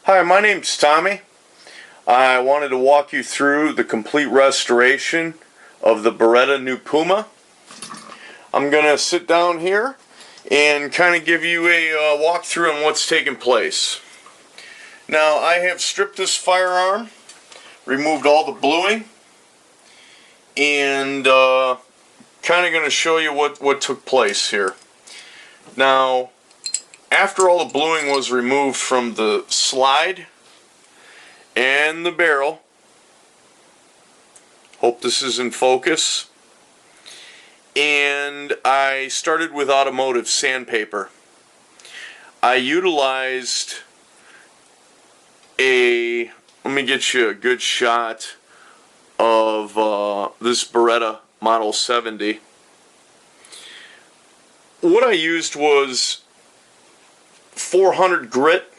Hi, my name's Tommy. I wanted to walk you through the complete restoration of the Beretta new Puma. I'm going to sit down here and kind of give you a walkthrough on what's taking place. Now, I have stripped this firearm, removed all the bluing, and kind of going to show you what took place here. Now, after all the bluing was removed from the slide and the barrel, hope this is in focus, and I started with automotive sandpaper. I utilized let me get you a good shot of this Beretta Model 70. What I used was 400 grit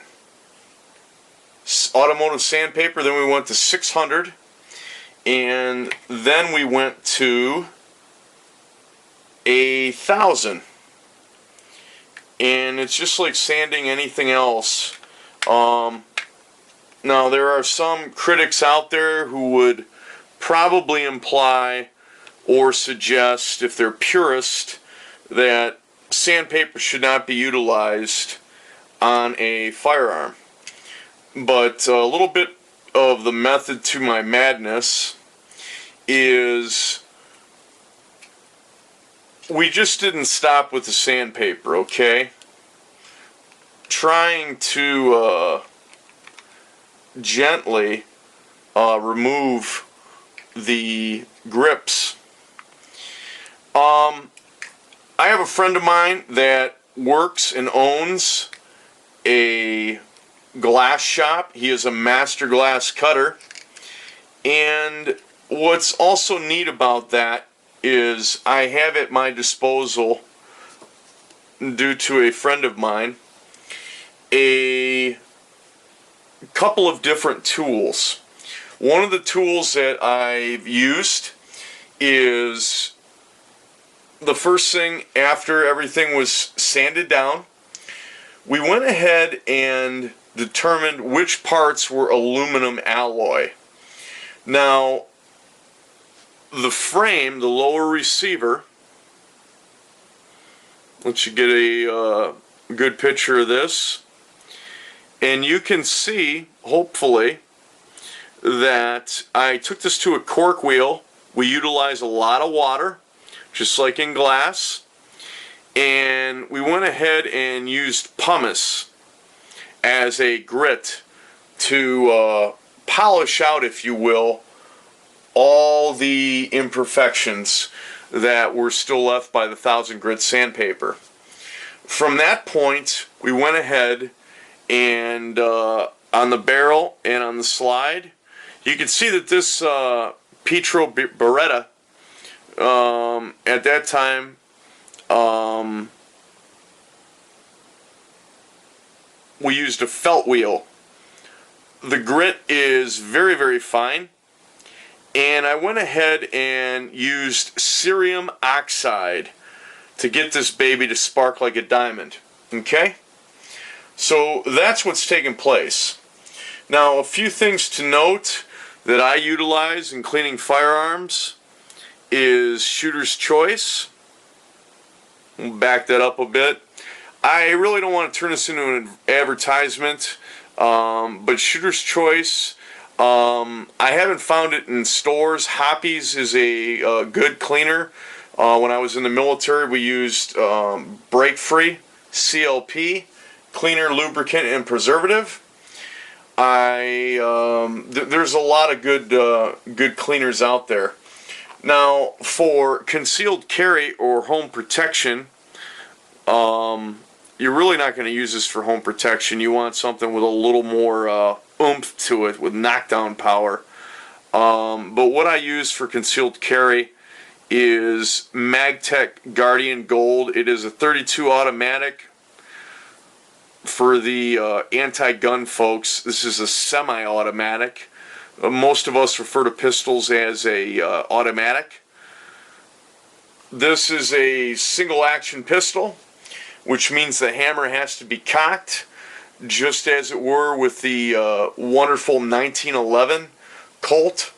automotive sandpaper, then we went to 600, and then we went to 1,000. And it's just like sanding anything else. Now, there are some critics out there who would probably imply or suggest, if they're purist, that sandpaper should not be utilized on a firearm. But a little bit of the method to my madness is we just didn't stop with the sandpaper, okay? Trying to gently remove the grips. I have a friend of mine that works and owns a glass shop. He is a master glass cutter, and what's also neat about that is I have at my disposal, due to a friend of mine, a couple of different tools. One of the tools that I've used is the first thing after everything was sanded down. We went ahead and determined which parts were aluminum alloy. Now, the frame, the lower receiver, let you get a good picture of this, and you can see, hopefully, that I took this to a cork wheel. We utilize a lot of water, just like in glass, and we went ahead and used pumice as a grit to polish out, if you will, all the imperfections that were still left by the 1,000 grit sandpaper. From that point, we went ahead and on the barrel and on the slide, you can see that this Petro Beretta at that time we used a felt wheel. The grit is very, very fine, and I went ahead and used cerium oxide to get this baby to spark like a diamond. Okay? So that's what's taking place. Now, a few things to note that I utilize in cleaning firearms is shooter's choice. We'll back that up a bit. I really don't want to turn this into an advertisement, but shooter's choice, I haven't found it in stores. Hoppe's is a good cleaner. When I was in the military, we used Break Free, CLP, cleaner, lubricant, and preservative. There's a lot of good cleaners out there. Now, for concealed carry or home protection, you're really not going to use this for home protection. You want something with a little more oomph to it, with knockdown power. But what I use for concealed carry is Magtech Guardian Gold. It is a 32 automatic. For the anti-gun folks, this is a semi-automatic. Most of us refer to pistols as a automatic. This is a single action pistol, which means the hammer has to be cocked just as it were with the wonderful 1911 Colt.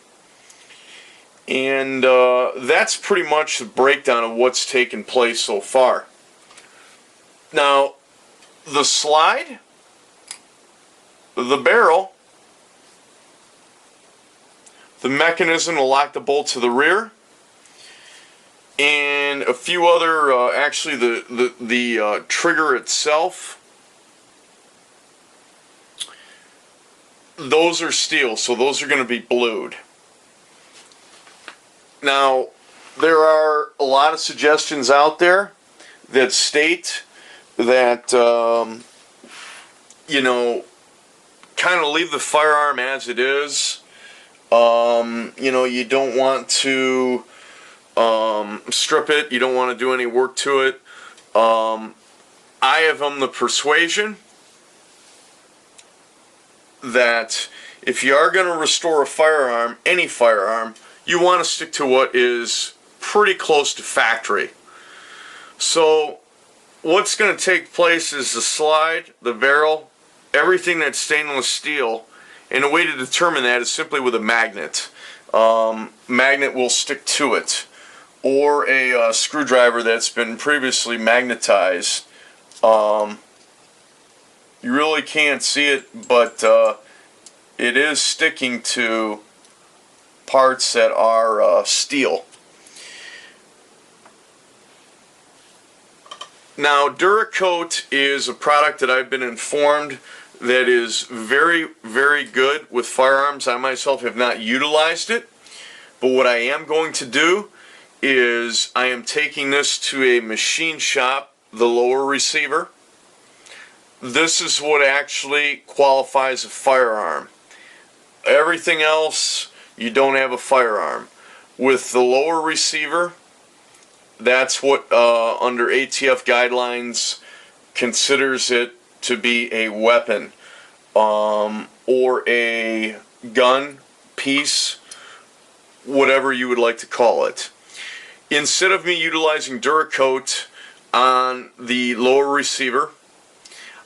And that's pretty much the breakdown of what's taken place so far. Now, the slide, the barrel, the mechanism to lock the bolt to the rear, and a few other, actually the trigger itself, those are steel, so those are going to be blued. Now, there are a lot of suggestions out there that state that, you know, kind of leave the firearm as it is. You know, you don't want to strip it. You don't want to do any work to it. I have the persuasion that if you are going to restore a firearm, any firearm, you want to stick to what is pretty close to factory. So what's going to take place is the slide, the barrel, everything that's stainless steel, and a way to determine that is simply with a magnet. Magnet will stick to it, or a screwdriver that's been previously magnetized. You really can't see it, but it is sticking to parts that are steel. Now, Duracoat is a product that I've been informed that is very, very good with firearms. I myself have not utilized it, but what I am going to do is I am taking this to a machine shop, the lower receiver. This is what actually qualifies a firearm. Everything else, you don't have a firearm. With the lower receiver, that's what under ATF guidelines considers it to be a weapon, or a gun piece, whatever you would like to call it. Instead of me utilizing Duracoat on the lower receiver,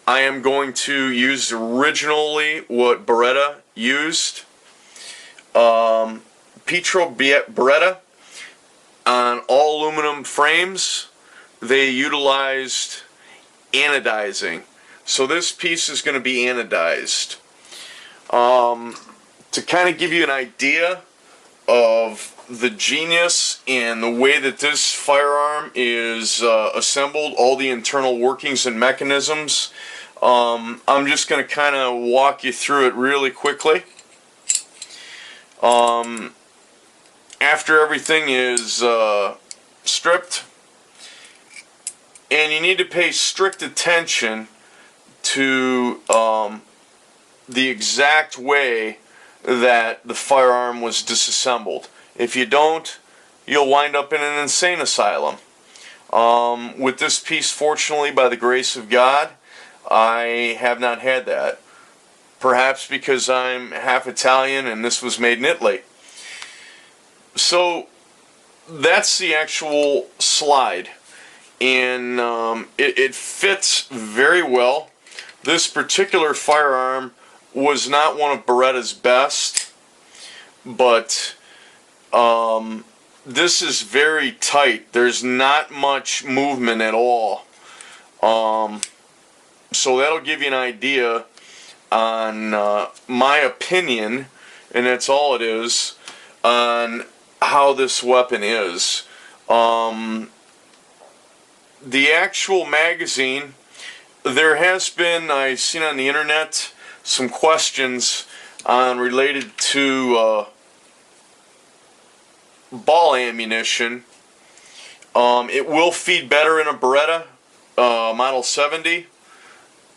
I am going to use originally what Beretta used. Beretta, on all aluminum frames, they utilized anodizing. So this piece is going to be anodized. To kind of give you an idea of the genius and the way that this firearm is assembled, all the internal workings and mechanisms, I'm just going to kind of walk you through it really quickly. After everything is stripped, and you need to pay strict attention to the exact way that the firearm was disassembled. If you don't, you'll wind up in an insane asylum. With this piece, fortunately, by the grace of God, I have not had that. Perhaps because I'm half Italian and this was made in Italy. So that's the actual slide, and it fits very well. This particular firearm was not one of Beretta's best, but this is very tight. There's not much movement at all. So that'll give you an idea on my opinion, and that's all it is, on how this weapon is. The actual magazine, there has been, I've seen on the internet, some questions on related to ball ammunition. It will feed better in a Beretta Model 70,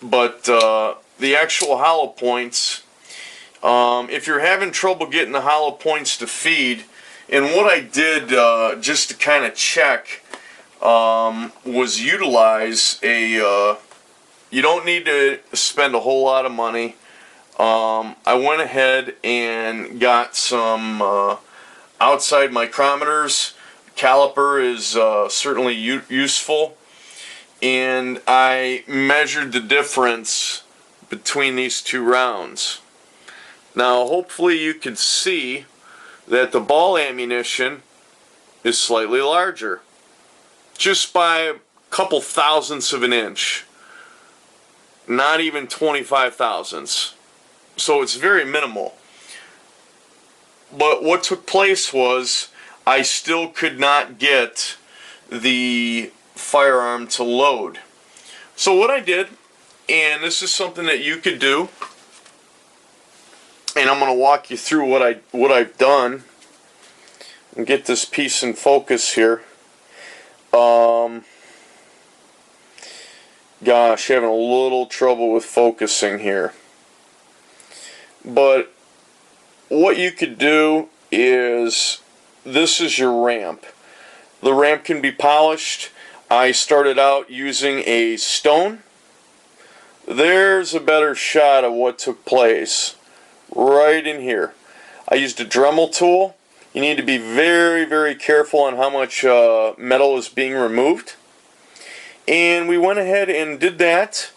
but the actual hollow points, if you're having trouble getting the hollow points to feed, and what I did just to kind of check was utilize a, you don't need to spend a whole lot of money. I went ahead and got some outside micrometers. Caliper is certainly useful, and I measured the difference between these two rounds. Now hopefully you can see that the ball ammunition is slightly larger, just by a couple thousandths of an inch, not even 25 thousandths. So it's very minimal. But what took place was I still could not get the firearm to load. So what I did, and this is something that you could do, and I'm going to walk you through what I've done and get this piece in focus here. Gosh, having a little trouble with focusing here. But what you could do is, this is your ramp. The ramp can be polished. I started out using a stone. There's a better shot of what took place right in here. I used a Dremel tool. You need to be very, very careful on how much metal is being removed. And we went ahead and did that.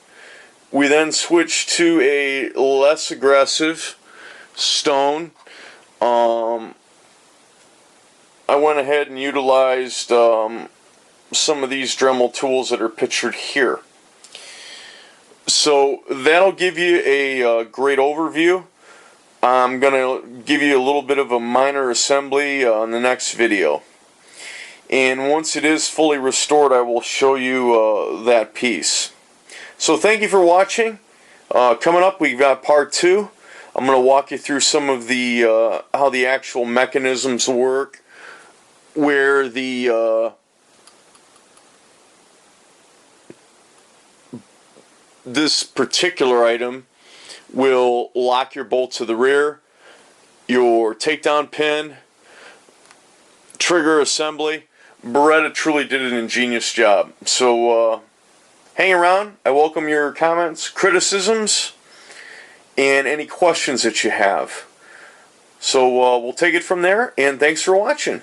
We then switched to a less aggressive stone. I went ahead and utilized some of these Dremel tools that are pictured here. So that'll give you a great overview. I'm going to give you a little bit of a minor assembly on the next video. And once it is fully restored, I will show you that piece. So thank you for watching. Coming up, we've got part 2. I'm going to walk you through some of the how the actual mechanisms work, where the this particular item will lock your bolt to the rear, your takedown pin, trigger assembly. Beretta truly did an ingenious job. So hang around. I welcome your comments, criticisms, and any questions that you have. So we'll take it from there, and thanks for watching.